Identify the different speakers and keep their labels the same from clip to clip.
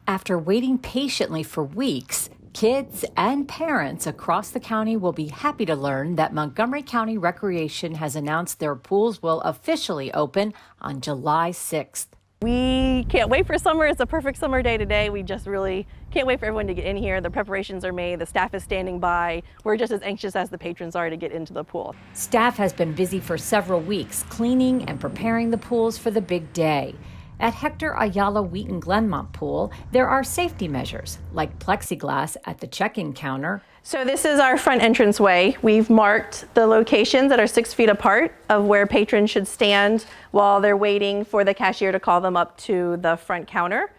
Speaker 1: After waiting patiently for weeks, kids and parents across the county will be happy to learn that Montgomery County Recreation has announced their pools will officially open on July 6th.
Speaker 2: We can't wait for summer. It's a perfect summer day today. We just really can't wait for everyone to get in here. The preparations are made. The staff is standing by. We're just as anxious as the patrons are to get into the pool.
Speaker 1: Staff has been busy for several weeks cleaning and preparing the pools for the big day. At Hector Ayala Wheaton Glenmont Pool, there are safety measures like plexiglass at the check-in counter.
Speaker 2: So this is our front entranceway. We've marked the locations that are 6 feet apart of where patrons should stand while they're waiting for the cashier to call them up to the front counter.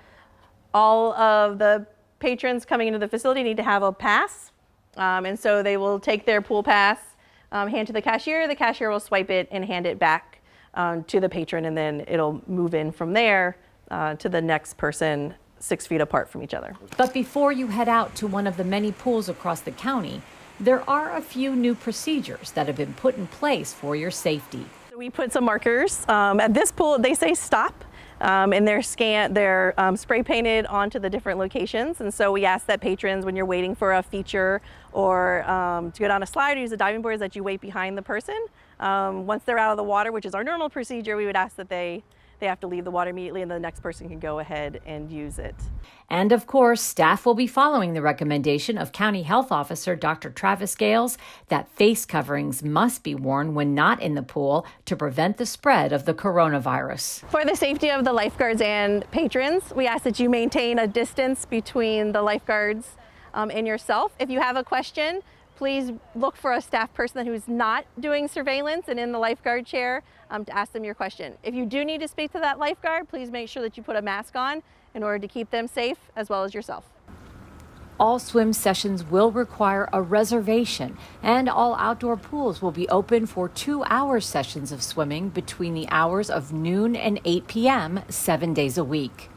Speaker 2: All of the patrons coming into the facility need to have a pass, and so they will take their pool pass, hand to the cashier. The cashier will swipe it and hand it back to the patron, and then it'll move in from there to the next person 6 feet apart from each other.
Speaker 1: But before you head out to one of the many pools across the county, there are a few new procedures that have been put in place for your safety.
Speaker 2: So we put some markers. At this pool, they say stop, and they're spray painted onto the different locations. And so we ask that patrons, when you're waiting for a feature or to go down a slide or use the diving boards, that you wait behind the person. Once they're out of the water, which is our normal procedure, we would ask that they have to leave the water immediately and the next person can go ahead and use it.
Speaker 1: And of course, staff will be following the recommendation of County Health Officer Dr. Travis Gales that face coverings must be worn when not in the pool to prevent the spread of the coronavirus.
Speaker 2: For the safety of the lifeguards and patrons, we ask that you maintain a distance between the lifeguards and yourself. If you have a question, please look for a staff person who's not doing surveillance and in the lifeguard chair to ask them your question. If you do need to speak to that lifeguard, please make sure that you put a mask on in order to keep them safe as well as yourself.
Speaker 1: All swim sessions will require a reservation, and all outdoor pools will be open for 2-hour sessions of swimming between the hours of noon and 8 p.m. 7 days a week.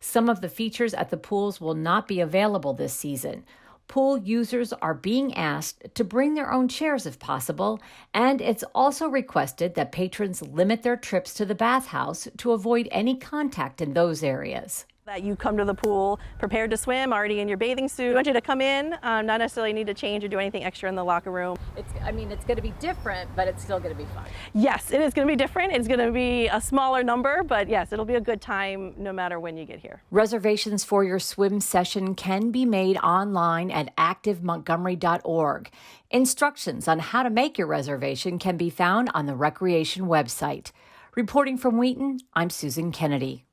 Speaker 1: Some of the features at the pools will not be available this season. Pool users are being asked to bring their own chairs if possible, and it's also requested that patrons limit their trips to the bathhouse to avoid any contact in those areas.
Speaker 2: That you come to the pool prepared to swim, already in your bathing suit. We want you to come in, not necessarily need to change or do anything extra in the locker room.
Speaker 1: It's going to be different, but it's still going to be fun.
Speaker 2: Yes, it is going to be different. It's going to be a smaller number, but yes, it'll be a good time no matter when you get here.
Speaker 1: Reservations for your swim session can be made online at activemontgomery.org. Instructions on how to make your reservation can be found on the Recreation website. Reporting from Wheaton, I'm Susan Kennedy.